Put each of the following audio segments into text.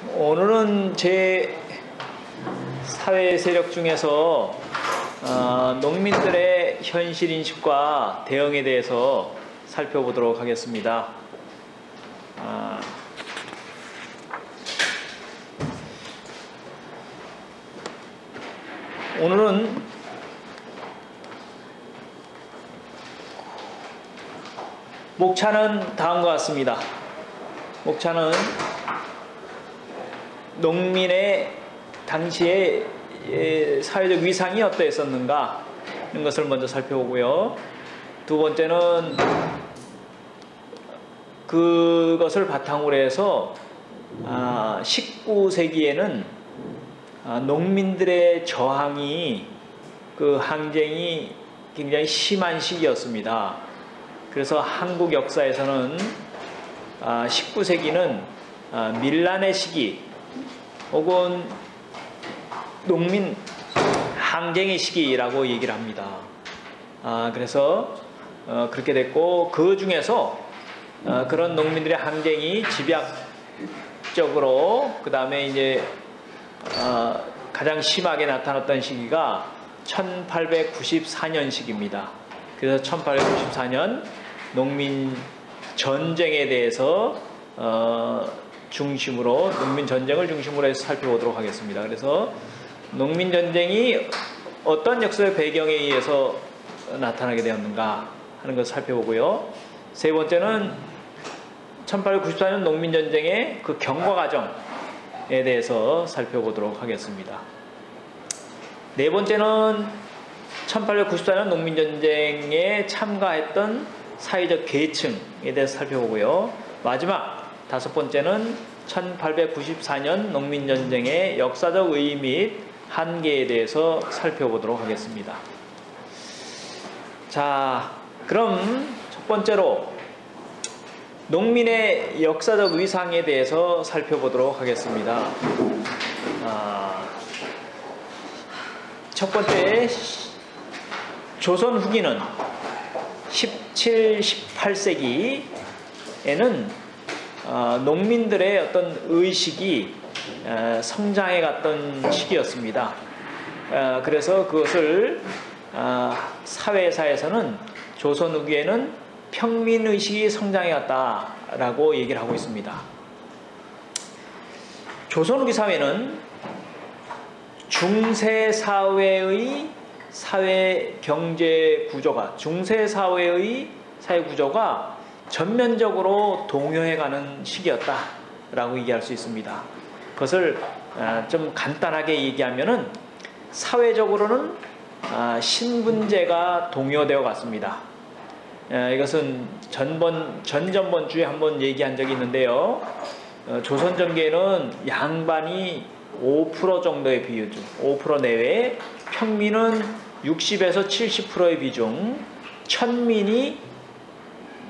오늘은 제 사회 세력 중에서 농민들의 현실 인식과 대응에 대해서 살펴보도록 하겠습니다. 오늘은 목차는 다음과 같습니다. 목차는 농민의 당시의 사회적 위상이 어떠했었는가 이런 것을 먼저 살펴보고요. 두 번째는 그것을 바탕으로 해서 19세기에는 농민들의 저항이 그 항쟁이 굉장히 심한 시기였습니다. 그래서 한국 역사에서는 19세기는 밀란의 시기 혹은 농민 항쟁의 시기라고 얘기를 합니다. 그래서 그렇게 됐고, 그 중에서 그런 농민들의 항쟁이 집약적으로 그 다음에 이제 가장 심하게 나타났던 시기가 1894년식입니다. 그래서 1894년 농민 전쟁에 대해서 농민 전쟁을 중심으로 해서 살펴보도록 하겠습니다. 그래서 농민 전쟁이 어떤 역사의 배경에 의해서 나타나게 되었는가 하는 것을 살펴보고요. 세 번째는 1894년 농민 전쟁의 그 경과 과정에 대해서 살펴보도록 하겠습니다. 네 번째는 1894년 농민 전쟁에 참가했던 사회적 계층에 대해서 살펴보고요. 마지막 다섯 번째는 1894년 농민전쟁의 역사적 의의 및 한계에 대해서 살펴보도록 하겠습니다. 자, 그럼 첫 번째로 농민의 역사적 위상에 대해서 살펴보도록 하겠습니다. 첫 번째, 조선 후기는 17, 18세기에는 농민들의 어떤 의식이 성장해 갔던 시기였습니다. 그래서 그것을 사회사에서는 조선 후기에는 평민의식이 성장해 갔다라고 얘기를 하고 있습니다. 조선 후기 사회는 중세사회의 사회 경제 구조가, 중세사회의 사회 구조가 전면적으로 동요해가는 시기였다라고 얘기할 수 있습니다. 그것을 좀 간단하게 얘기하면은 사회적으로는 신분제가 동요되어 갔습니다. 이것은 전전번 주에 한번 얘기한 적이 있는데요. 조선 전기에는 양반이 5% 정도의 비율, 5% 내외, 평민은 60에서 70%의 비중, 천민이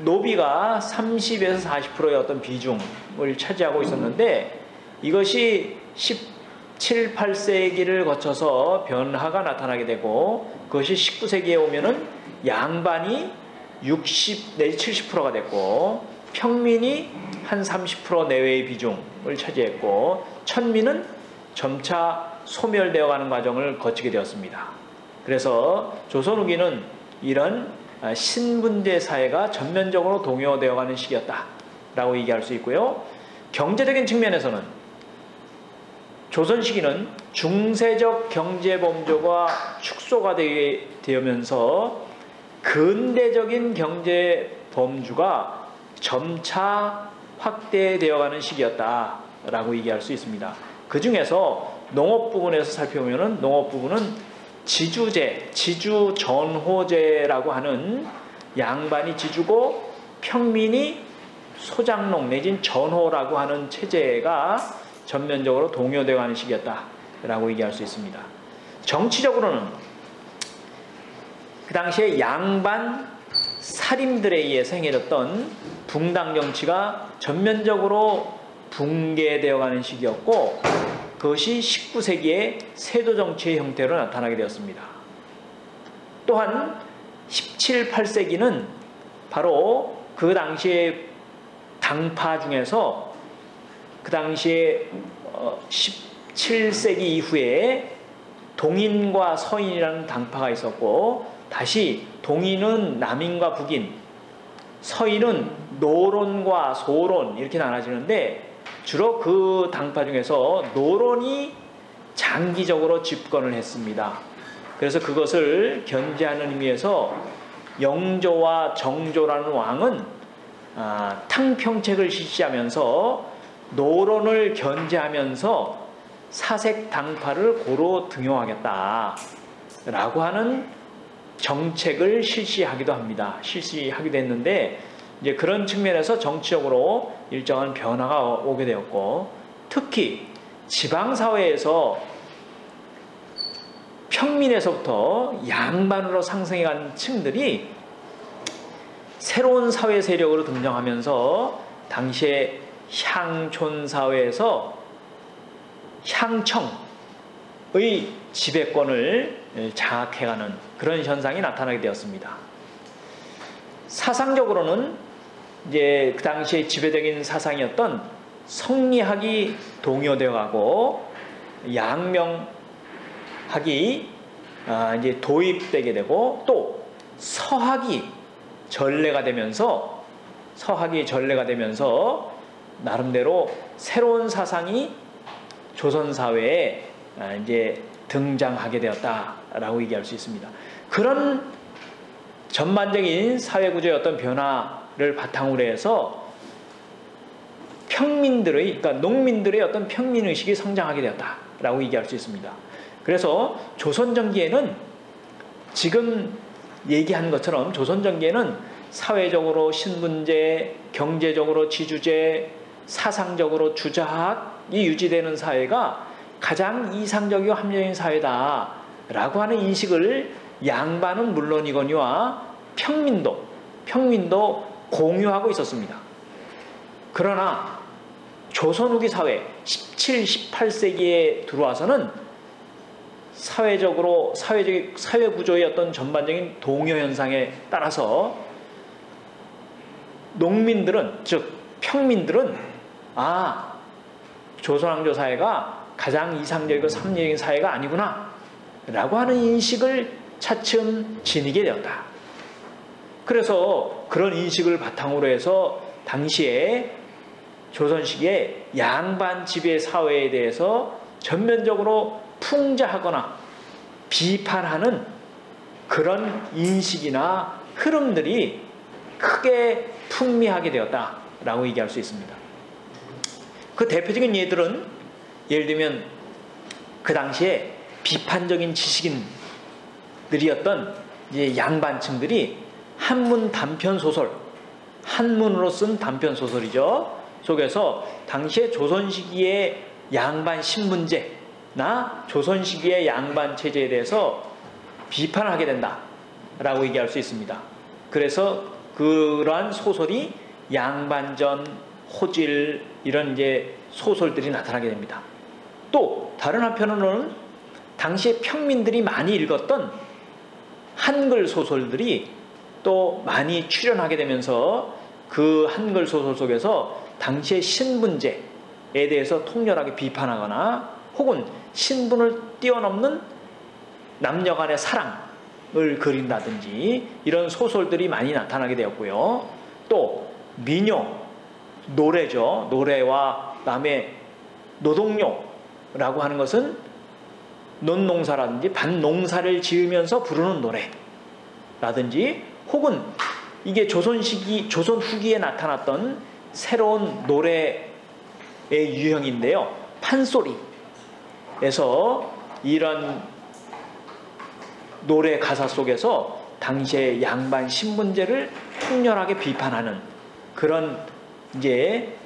노비가 30에서 40%의 어떤 비중을 차지하고 있었는데, 이것이 17, 18세기를 거쳐서 변화가 나타나게 되고, 그것이 19세기에 오면은 양반이 60 내지 70%가 됐고, 평민이 한 30% 내외의 비중을 차지했고, 천민은 점차 소멸되어 가는 과정을 거치게 되었습니다. 그래서 조선 후기는 이런 신분제 사회가 전면적으로 동요되어 가는 시기였다라고 얘기할 수 있고요. 경제적인 측면에서는 조선 시기는 중세적 경제범주가 축소가 되면서 근대적인 경제범주가 점차 확대되어 가는 시기였다라고 얘기할 수 있습니다. 그 중에서 농업 부분에서 살펴보면 농업 부분은 지주제, 지주전호제라고 하는 양반이 지주고 평민이 소장농 내진 전호라고 하는 체제가 전면적으로 동요되어 가는 시기였다라고 얘기할 수 있습니다. 정치적으로는 그 당시에 양반 살인들에 의해서 행해졌던 붕당 정치가 전면적으로 붕괴되어 가는 시기였고, 그것이 19세기의 세도 정치의 형태로 나타나게 되었습니다. 또한 17, 18세기는 바로 그 당시의 당파 중에서 그 당시에 17세기 이후에 동인과 서인이라는 당파가 있었고, 다시 동인은 남인과 북인, 서인은 노론과 소론 이렇게 나눠지는데, 주로 그 당파 중에서 노론이 장기적으로 집권을 했습니다. 그래서 그것을 견제하는 의미에서 영조와 정조라는 왕은 탕평책을 실시하면서 노론을 견제하면서 사색 당파를 고루 등용하겠다라고 하는 정책을 실시하기도 했는데, 이제 그런 측면에서 정치적으로 일정한 변화가 오게 되었고, 특히 지방사회에서 평민에서부터 양반으로 상승해간 층들이 새로운 사회 세력으로 등장하면서 당시에 향촌사회에서 향청의 지배권을 장악해가는 그런 현상이 나타나게 되었습니다. 사상적으로는 이제 그 당시에 지배적인 사상이었던 성리학이 동요되어 가고 양명학이 이제 도입되게 되고, 또 서학이 전래가 되면서 나름대로 새로운 사상이 조선 사회에 이제 등장하게 되었다라고 얘기할 수 있습니다. 그런 전반적인 사회 구조의 어떤 변화를 바탕으로 해서 그러니까 농민들의 어떤 평민 의식이 성장하게 되었다라고 얘기할 수 있습니다. 그래서 조선 전기에는 지금 얘기한 것처럼 조선 전기에는 사회적으로 신분제, 경제적으로 지주제, 사상적으로 주자학이 유지되는 사회가 가장 이상적이고 합리적인 사회다라고 하는 인식을 양반은 물론이거니와 평민도 공유하고 있었습니다. 그러나 조선 후기 사회 17, 18세기에 들어와서는 사회 구조의 어떤 전반적인 동요 현상에 따라서 농민들은, 즉 평민들은 조선왕조 사회가 가장 이상적이고 합리적인 사회가 아니구나 라고 하는 인식을 차츰 지니게 되었다. 그래서 그런 인식을 바탕으로 해서 당시에 조선 시기에 양반 지배 사회에 대해서 전면적으로 풍자하거나 비판하는 그런 인식이나 흐름들이 크게 풍미하게 되었다라고 얘기할 수 있습니다. 그 대표적인 예를 들면 그 당시에 비판적인 지식인들이었던 이제 양반층들이 한문 단편 소설, 한문으로 쓴 단편 소설이죠. 속에서 당시에 조선 시기의 양반 신분제나 조선 시기의 양반 체제에 대해서 비판을 하게 된다라고 얘기할 수 있습니다. 그래서 그러한 소설이 양반전, 호질 이런 이제 소설들이 나타나게 됩니다. 또 다른 한편으로는 당시에 평민들이 많이 읽었던 한글 소설들이 또 많이 출연하게 되면서 그 한글 소설 속에서 당시의 신분제에 대해서 통렬하게 비판하거나 혹은 신분을 뛰어넘는 남녀 간의 사랑을 그린다든지 이런 소설들이 많이 나타나게 되었고요. 또 민요, 노래죠. 노래와 그다음에 노동요라고 하는 것은 논농사라든지 밭농사를 지으면서 부르는 노래라든지, 혹은 이게 조선 후기에 나타났던 새로운 노래의 유형인데요. 판소리에서 이런 노래 가사 속에서 당시의 양반 신분제를 통렬하게 비판하는 그런 이제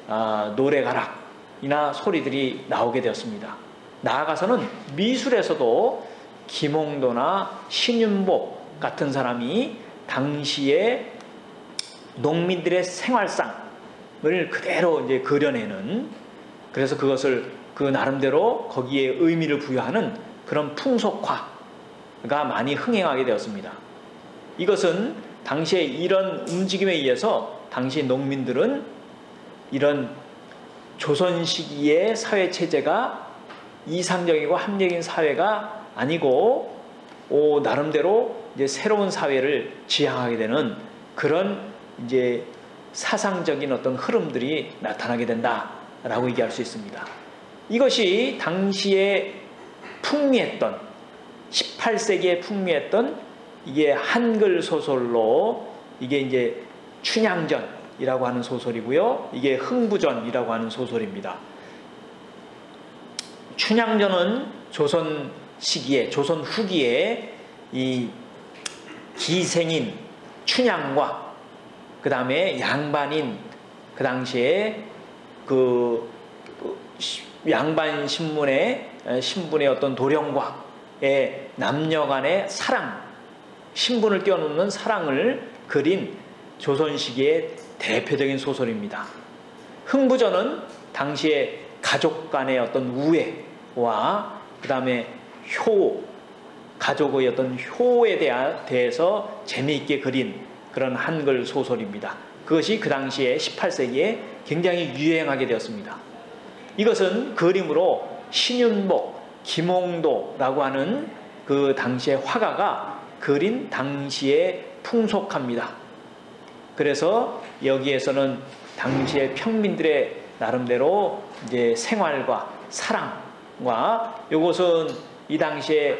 노래가락이나 소리들이 나오게 되었습니다. 나아가서는 미술에서도 김홍도나 신윤복 같은 사람이 당시에 농민들의 생활상을 그대로 이제 그려내는, 그래서 그것을 그 나름대로 거기에 의미를 부여하는 그런 풍속화가 많이 흥행하게 되었습니다. 이것은 당시에 이런 움직임에 의해서 당시 농민들은 이런 조선 시기의 사회 체제가 이상적이고 합리적인 사회가 아니고 나름대로 이제 새로운 사회를 지향하게 되는 그런 이제 사상적인 어떤 흐름들이 나타나게 된다라고 얘기할 수 있습니다. 이것이 당시에 풍미했던 18세기에 풍미했던 이게 한글 소설로 이게 이제 춘향전이라고 하는 소설이고요. 이게 흥부전이라고 하는 소설입니다. 춘향전은 조선 시기에 조선 후기에 이 기생인 춘향과 그 다음에 양반인 그 당시에 그 양반 신분의 어떤 도령과의 남녀간의 사랑, 신분을 뛰어넘는 사랑을 그린 조선 시기의 대표적인 소설입니다. 흥부전은 당시에 가족 간의 어떤 우애와 그 다음에 가족의 어떤 효에 대해서 재미있게 그린 그런 한글 소설입니다. 그것이 그 당시에 18세기에 굉장히 유행하게 되었습니다. 이것은 그림으로 신윤복, 김홍도라고 하는 그 당시의 화가가 그린 당시의 풍속합니다. 그래서 여기에서는 당시의 평민들의 나름대로 이제 생활과 사랑과 이것은 이 당시에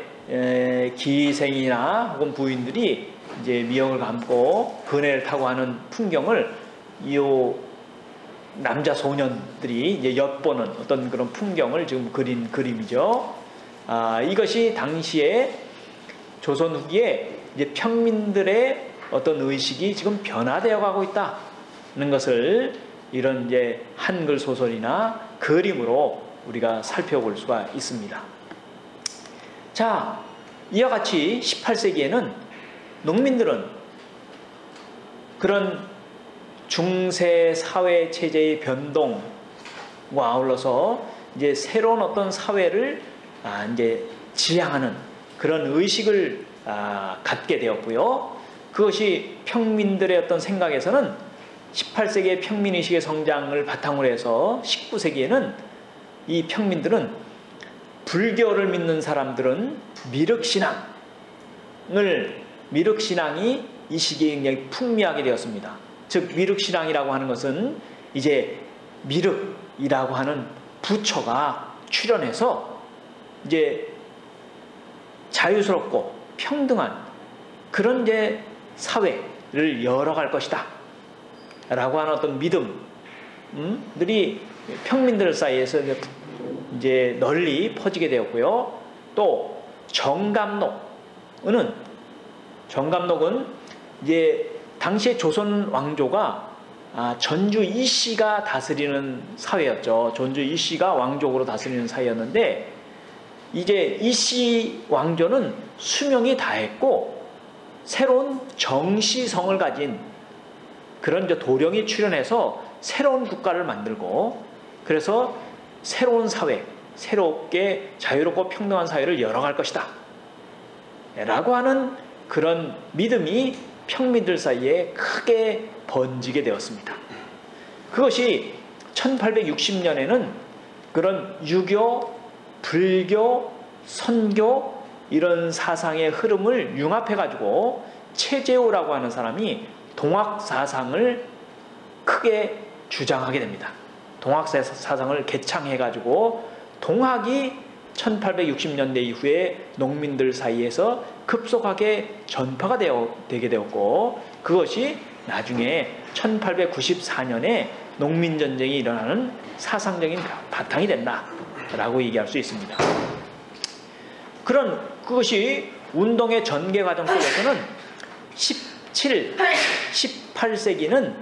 기생이나 혹은 부인들이 이제 미역을 감고 그네를 타고 하는 풍경을 이 남자 소년들이 이제 엿보는 어떤 그런 풍경을 지금 그린 그림이죠. 이것이 당시에 조선 후기에 이제 평민들의 어떤 의식이 지금 변화되어 가고 있다는 것을 이런 이제 한글 소설이나 그림으로 우리가 살펴볼 수가 있습니다. 자, 이와 같이 18세기에는 농민들은 그런 중세 사회 체제의 변동과 아울러서 이제 새로운 어떤 사회를 이제 지향하는 그런 의식을 갖게 되었고요. 그것이 평민들의 어떤 생각에서는 18세기의 평민의식의 성장을 바탕으로 해서 19세기에는 이 평민들은 불교를 믿는 사람들은 미륵신앙이 이 시기에 굉장히 풍미하게 되었습니다. 즉 미륵신앙이라고 하는 것은 이제 미륵이라고 하는 부처가 출현해서 이제 자유스럽고 평등한 그런 이제 사회를 열어갈 것이다 라고 하는 어떤 믿음들이 평민들 사이에서 이제 널리 퍼지게 되었고요. 또 정감록은 이제 당시에 조선 왕조가 전주 이씨가 다스리는 사회였죠. 전주 이씨가 왕족으로 다스리는 사회였는데 이제 이씨 왕조는 수명이 다했고 새로운 정씨성을 가진 그런 이제 도령이 출현해서 새로운 국가를 만들고 그래서 새로운 사회, 새롭게 자유롭고 평등한 사회를 열어갈 것이다 라고 하는 그런 믿음이 평민들 사이에 크게 번지게 되었습니다. 그것이 1860년에는 그런 유교, 불교, 선교 이런 사상의 흐름을 융합해가지고 최재우라고 하는 사람이 동학사상을 크게 주장하게 됩니다. 동학사상을 개창해가지고 동학이 1860년대 이후에 농민들 사이에서 급속하게 전파가 되게 되었고 그것이 나중에 1894년에 농민전쟁이 일어나는 사상적인 바탕이 된다라고 얘기할 수 있습니다. 그것이 운동의 전개 과정 속에서는 18세기는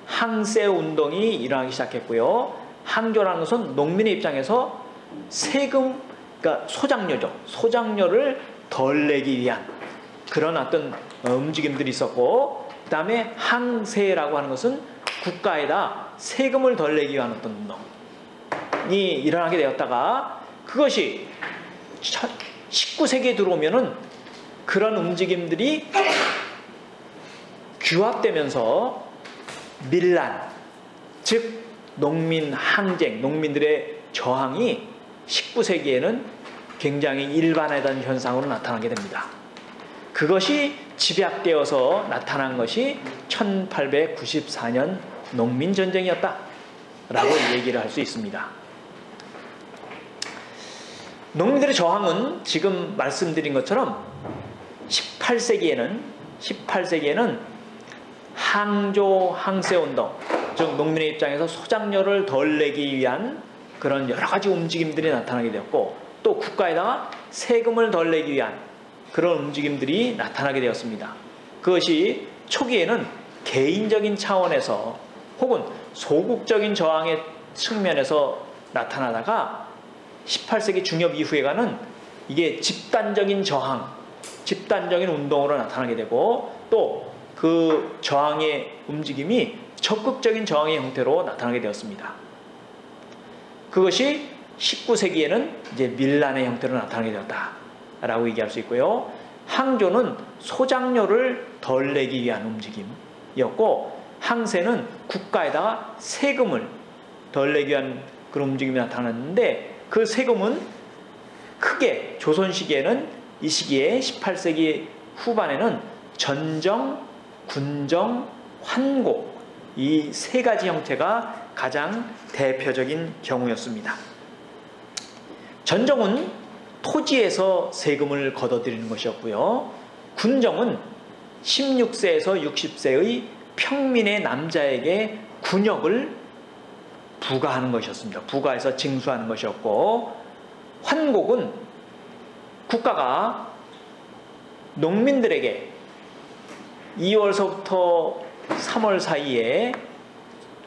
항세 운동이 일어나기 시작했고요. 항조라는 것은 농민의 입장에서 세금, 그러니까 소장료를 덜 내기 위한 그런 어떤 움직임들이 있었고, 그 다음에 항세라고 하는 것은 국가에다 세금을 덜 내기 위한 어떤 운동이 일어나게 되었다가 그것이 19세기에 들어오면은 그런 움직임들이 규합되면서 밀란, 즉 농민 항쟁, 농민들의 저항이 19세기에는 굉장히 일반화된 현상으로 나타나게 됩니다. 그것이 집약되어서 나타난 것이 1894년 농민전쟁이었다 라고 얘기를 할 수 있습니다. 농민들의 저항은 지금 말씀드린 것처럼 18세기에는 항조 항세운동, 즉 농민의 입장에서 소작료를 덜 내기 위한 그런 여러 가지 움직임들이 나타나게 되었고, 또 국가에다가 세금을 덜 내기 위한 그런 움직임들이 나타나게 되었습니다. 그것이 초기에는 개인적인 차원에서 혹은 소극적인 저항의 측면에서 나타나다가 18세기 중엽 이후에가는 이게 집단적인 저항, 집단적인 운동으로 나타나게 되고, 또 그 저항의 움직임이 적극적인 저항의 형태로 나타나게 되었습니다. 그것이 19세기에는 이제 밀란의 형태로 나타나게 되었다라고 얘기할 수 있고요. 항조는 소작료를 덜 내기 위한 움직임이었고, 항세는 국가에다가 세금을 덜 내기 위한 그런 움직임이 나타났는데, 그 세금은 크게 조선 시기에는, 이 시기에 18세기 후반에는 전정, 군정, 환곡, 이 세 가지 형태가 가장 대표적인 경우였습니다. 전정은 토지에서 세금을 걷어들이는 것이었고요. 군정은 16세에서 60세의 평민의 남자에게 군역을 부과하는 것이었습니다. 부과해서 징수하는 것이었고, 환곡은 국가가 농민들에게 2월서부터 3월 사이에,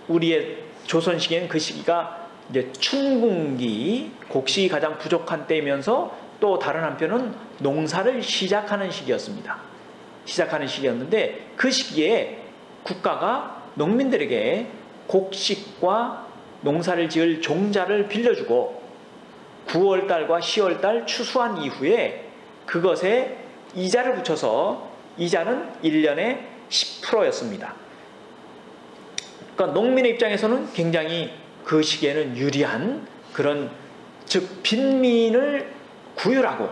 우리의 조선 시기에는 그 시기가 이제 춘궁기, 곡식이 가장 부족한 때이면서 또 다른 한편은 농사를 시작하는 시기였습니다. 시작하는 시기였는데, 그 시기에 국가가 농민들에게 곡식과 농사를 지을 종자를 빌려주고 9월달과 10월달 추수한 이후에 그것에 이자를 붙여서, 이자는 1년에 10%였습니다. 그러니까 농민의 입장에서는 굉장히 그 시기에는 유리한 그런, 즉 빈민을 구휼하고,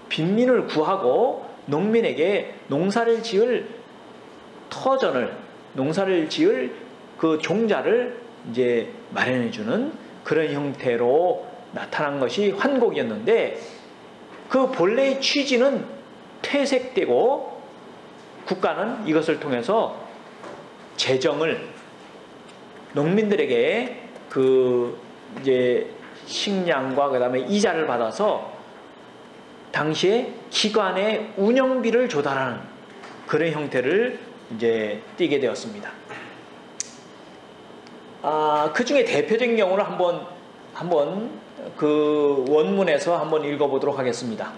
빈민을 구하고 농민에게 농사를 지을 터전을, 농사를 지을 그 종자를 이제 마련해주는 그런 형태로 나타난 것이 환곡이었는데, 그 본래의 취지는 퇴색되고 국가는 이것을 통해서 재정을, 농민들에게 그 이제 식량과 그다음에 이자를 받아서 당시에 기관의 운영비를 조달하는 그런 형태를 이제 띠게 되었습니다. 그 중에 대표적인 경우를 한번 그 원문에서 한번 읽어보도록 하겠습니다.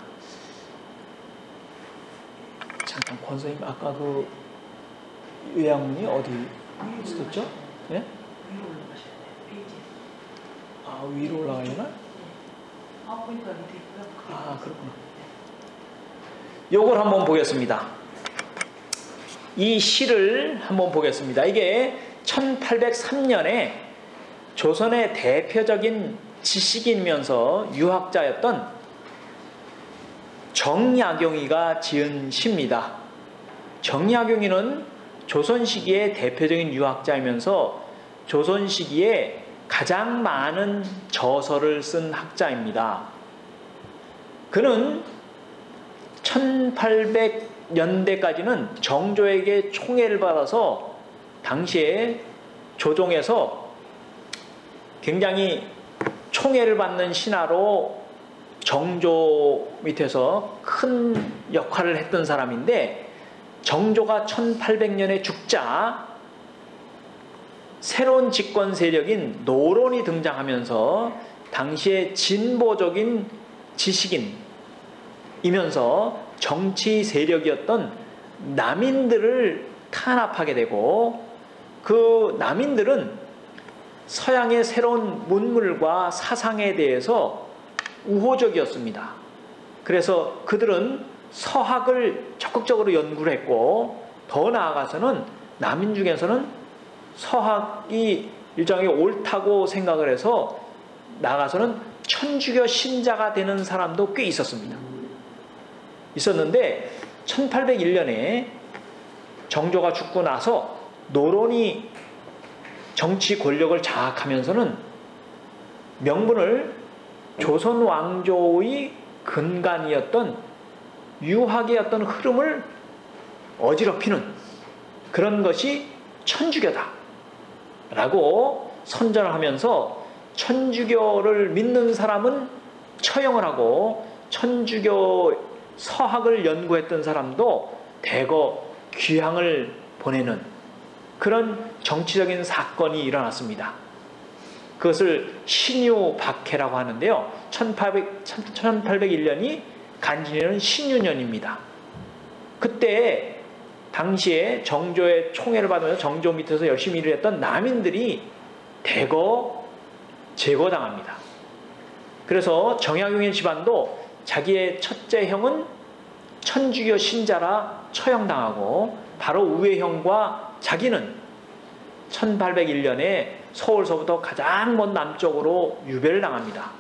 잠깐, 권선생님 아까 그 요약문이 어디 있었죠? 예? 위로 올라가야 되나? 그렇구나. 요걸 한번 보겠습니다. 이 시를 한번 보겠습니다. 이게 1803년에 조선의 대표적인 지식인이면서 유학자였던 정약용이가 지은 시입니다. 정약용이는 조선 시기의 대표적인 유학자이면서 조선 시기에 가장 많은 저서를 쓴 학자입니다. 그는 1800년대까지는 정조에게 총애를 받아서 당시에 조정에서 굉장히 총애를 받는 신하로 정조 밑에서 큰 역할을 했던 사람인데, 정조가 1800년에 죽자 새로운 집권 세력인 노론이 등장하면서 당시에 진보적인 지식인이면서 정치 세력이었던 남인들을 탄압하게 되고, 그 남인들은 서양의 새로운 문물과 사상에 대해서 우호적이었습니다. 그래서 그들은 서학을 적극적으로 연구를 했고, 더 나아가서는 남인 중에서는 서학이 일종의 옳다고 생각을 해서 나가서는 천주교 신자가 되는 사람도 꽤 있었습니다. 있었는데 1801년에 정조가 죽고 나서 노론이 정치 권력을 장악하면서는 명분을 조선 왕조의 근간이었던 유학의 어떤 흐름을 어지럽히는 그런 것이 천주교다 라고 선전을 하면서 천주교를 믿는 사람은 처형을 하고 천주교 서학을 연구했던 사람도 대거 귀향을 보내는 그런 정치적인 사건이 일어났습니다. 그것을 신유박해라고 하는데요. 1801년이 간진이는 신유년입니다. 그때 당시에 정조의 총애를 받으면서 정조 밑에서 열심히 일을 했던 남인들이 대거 제거당합니다. 그래서 정약용의 집안도 자기의 첫째 형은 천주교 신자라 처형당하고 바로 우의 형과 자기는 1801년에 서울서부터 가장 먼 남쪽으로 유배를 당합니다.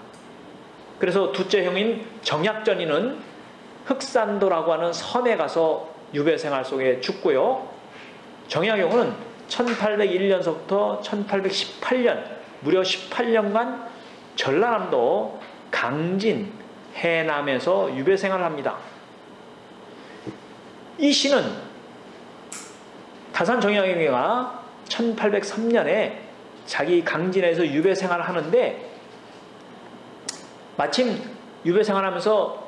그래서 둘째 형인 정약전이는 흑산도라고 하는 섬에 가서 유배 생활 속에 죽고요. 정약용은 1801년서부터 1818년 무려 18년간 전라남도 강진, 해남에서 유배 생활을 합니다. 이 시는 다산 정약용이가 1803년에 자기 강진에서 유배 생활을 하는데 마침 유배 생활하면서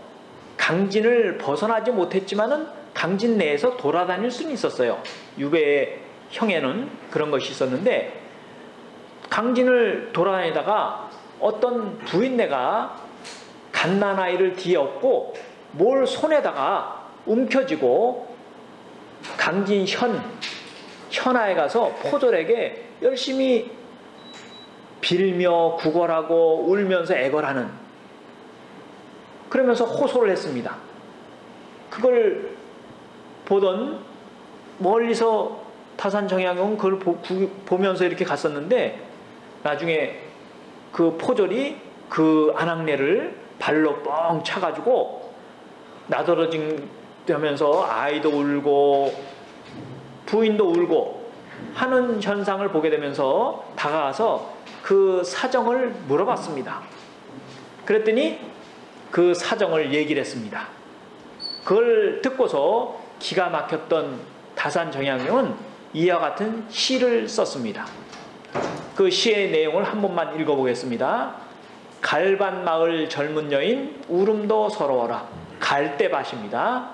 강진을 벗어나지 못했지만은 강진 내에서 돌아다닐 수는 있었어요. 유배의 형에는 그런 것이 있었는데 강진을 돌아다니다가 어떤 부인네가 갓난아이를 뒤에 업고 뭘 손에다가 움켜쥐고 강진 현아에 가서 포졸에게 열심히 빌며 구걸하고 울면서 애걸하는 그러면서 호소를 했습니다. 그걸 보던 멀리서 타산 정약용은 그걸 보면서 이렇게 갔었는데 나중에 그 포졸이 그 아낙네를 발로 뻥 차가지고 나더러지면서 아이도 울고 부인도 울고 하는 현상을 보게 되면서 다가가서 그 사정을 물어봤습니다. 그랬더니 그 사정을 얘기를 했습니다. 그걸 듣고서 기가 막혔던 다산 정약용은 이와 같은 시를 썼습니다. 그 시의 내용을 한 번만 읽어보겠습니다. 갈반 마을 젊은 여인 울음도 서러워라. 갈대밭입니다.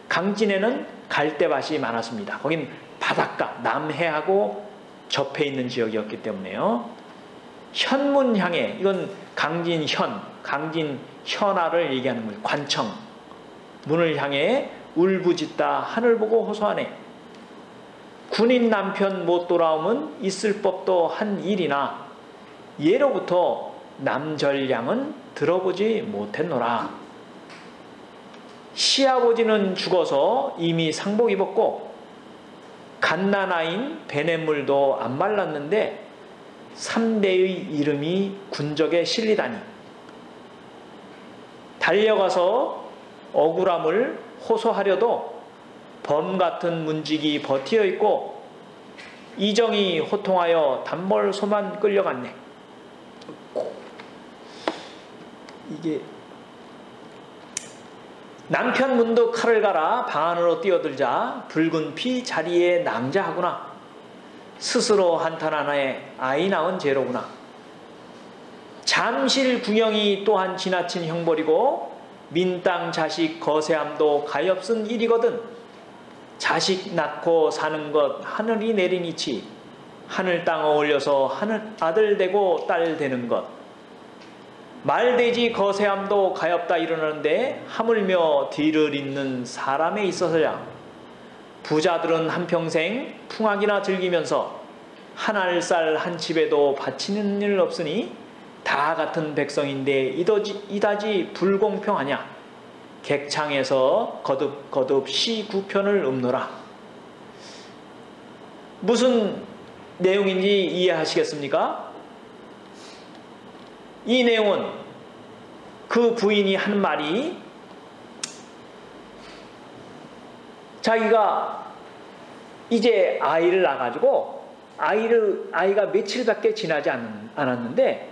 강진에는 갈대밭이 많았습니다. 거긴 바닷가, 남해하고 접해 있는 지역이었기 때문에요. 현문향에, 이건 강진현, 강진현아를 얘기하는 거예요. 관청. 문을 향해 울부짖다 하늘 보고 호소하네. 군인 남편 못 돌아오면 있을 법도 한 일이나 예로부터 남전량은 들어보지 못했노라. 시아버지는 죽어서 이미 상복 입었고 갓난아인 베냇물도 안 말랐는데 3대의 이름이 군적에 실리다니 달려가서 억울함을 호소하려도 범 같은 문직이 버티어 있고 이정이 호통하여 단벌소만 끌려갔네. 이게 남편 문득 칼을 갈아 방 안으로 뛰어들자 붉은 피 자리에 낭자하구나. 스스로 한탄하나에 아이 낳은 죄로구나. 잠실 구경이 또한 지나친 형벌이고 민땅 자식 거세함도 가엾은 일이거든. 자식 낳고 사는 것 하늘이 내린 이치 하늘 땅 어울려서 하늘 아들 되고 딸 되는 것 말돼지 거세함도 가엾다 이러는데 하물며 뒤를 잇는 사람에 있어서야 부자들은 한평생 풍악이나 즐기면서 한 알쌀 한 집에도 바치는 일 없으니 다 같은 백성인데 이다지 불공평하냐. 객창에서 거듭 시 9편을 읊노라. 무슨 내용인지 이해하시겠습니까? 이 내용은 그 부인이 한 말이 자기가 이제 아이를 낳아가지고 아이가 며칠밖에 지나지 않았는데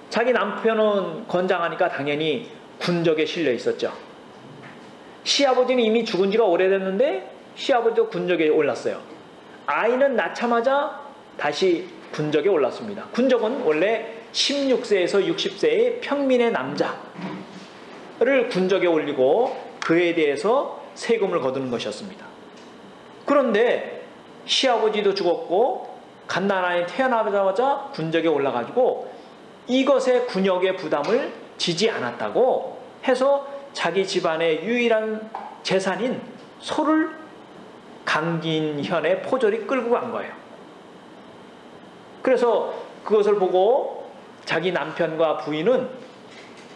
자기 남편은 건장하니까 당연히 군적에 실려 있었죠. 시아버지는 이미 죽은 지가 오래됐는데 시아버지도 군적에 올랐어요. 아이는 낳자마자 다시 군적에 올랐습니다. 군적은 원래 16세에서 60세의 평민의 남자를 군적에 올리고 그에 대해서 세금을 거두는 것이었습니다. 그런데 시아버지도 죽었고 갓난아이 태어나자마자 군적에 올라가지고 이것의 군역의 부담을 지지 않았다고 해서 자기 집안의 유일한 재산인 소를 강진현의 포졸이 끌고 간 거예요. 그래서 그것을 보고 자기 남편과 부인은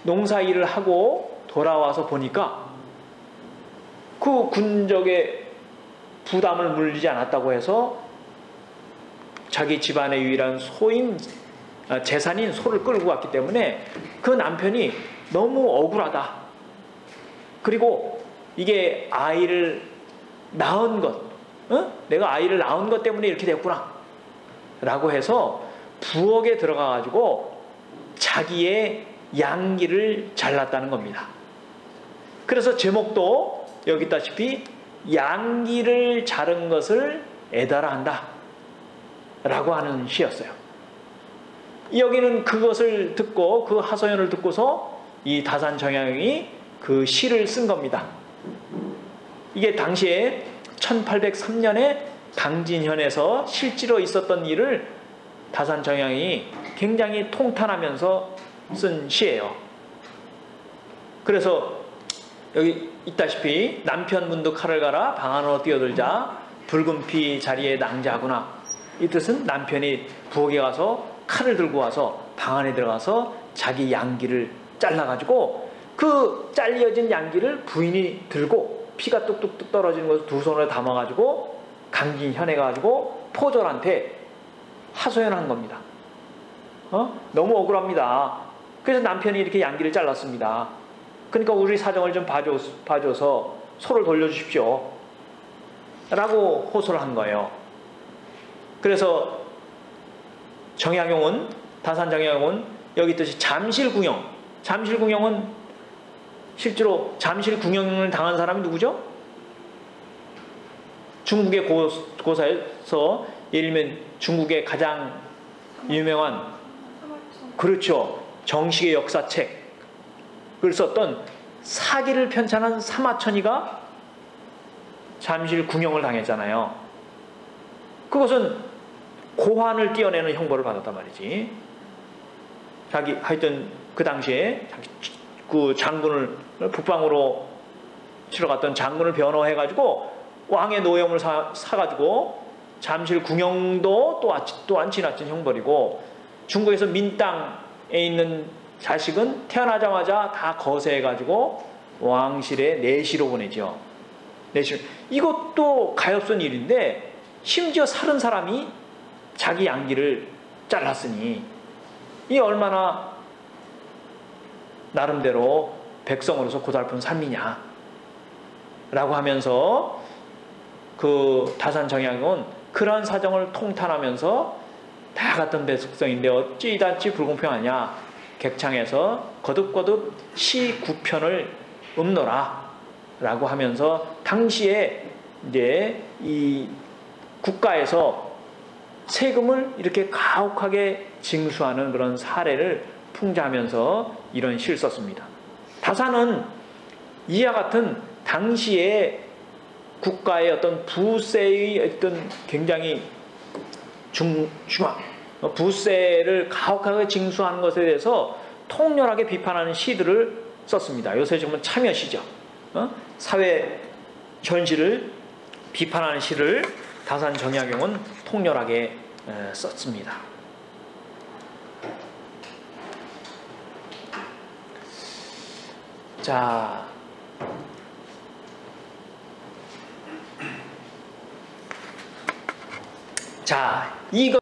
농사일을 하고 돌아와서 보니까 그 군적의 부담을 물리지 않았다고 해서 자기 집안의 유일한 재산인 소를 끌고 왔기 때문에 그 남편이 너무 억울하다. 그리고 이게 아이를 낳은 것, 내가 아이를 낳은 것 때문에 이렇게 됐구나 라고 해서 부엌에 들어가 가지고 자기의 양기를 잘랐다는 겁니다. 그래서 제목도 여기 있다시피 양기를 자른 것을 애달아 한다 라고 하는 시였어요. 여기는 그것을 듣고 그 하소연을 듣고서 이 다산정양이 그 시를 쓴 겁니다. 이게 당시에 1803년에 강진현에서 실제로 있었던 일을 다산정양이 굉장히 통탄하면서 쓴 시예요. 그래서 여기 있다시피 남편 문득 칼을 갈아 방 안으로 뛰어들자 붉은 피 자리에 낭자하구나. 이 뜻은 남편이 부엌에 가서 칼을 들고 와서 방 안에 들어가서 자기 양기를 잘라가지고 그 잘려진 양기를 부인이 들고 피가 뚝뚝뚝 떨어지는 것을 두 손으로 담아가지고 강진현에 가지고 포졸한테 하소연한 겁니다. 너무 억울합니다. 그래서 남편이 이렇게 양기를 잘랐습니다. 그러니까 우리 사정을 좀 봐줘서 소를 돌려주십시오 라고 호소를 한 거예요. 그래서 다산정양은 여기 있듯이 잠실궁영은 실제로 잠실궁영을 당한 사람이 누구죠? 중국의 고사에서 예를 들면 중국의 가장 유명한 그렇죠. 정식의 역사책을 썼던 사기를 편찬한 사마천이가 잠실궁영을 당했잖아요. 그것은 고환을 띄어내는 형벌을 받았단 말이지. 하여튼 그 당시에 그 장군을 북방으로 치러 갔던 장군을 변호해가지고 왕의 노염을 사가지고 잠실궁영도 또한 지나친 형벌이고, 중국에서 민땅에 있는 자식은 태어나자마자 다 거세해가지고 왕실에 내시로 보내죠. 이것도 가엾은 일인데 심지어 살은 사람이 자기 양기를 잘랐으니 이 얼마나 나름대로 백성으로서 고달픈 삶이냐 라고 하면서 그 다산정양은 그러한 사정을 통탄하면서 다 같은 백성인데 어찌 이단지 불공평하냐, 객창에서 거듭거듭 시 9편을 읊노라 라고 하면서 당시에 이제 이 국가에서 세금을 이렇게 가혹하게 징수하는 그런 사례를 풍자하면서 이런 시를 썼습니다. 다산은 이와 같은 당시에 국가의 어떤 부세의 어떤 굉장히 부세를 가혹하게 징수하는 것에 대해서 통렬하게 비판하는 시들을 썼습니다. 요새 정말 참여시죠. 사회 현실을 비판하는 시를 다산정약용은 통렬하게 썼습니다. 자, 자, 이거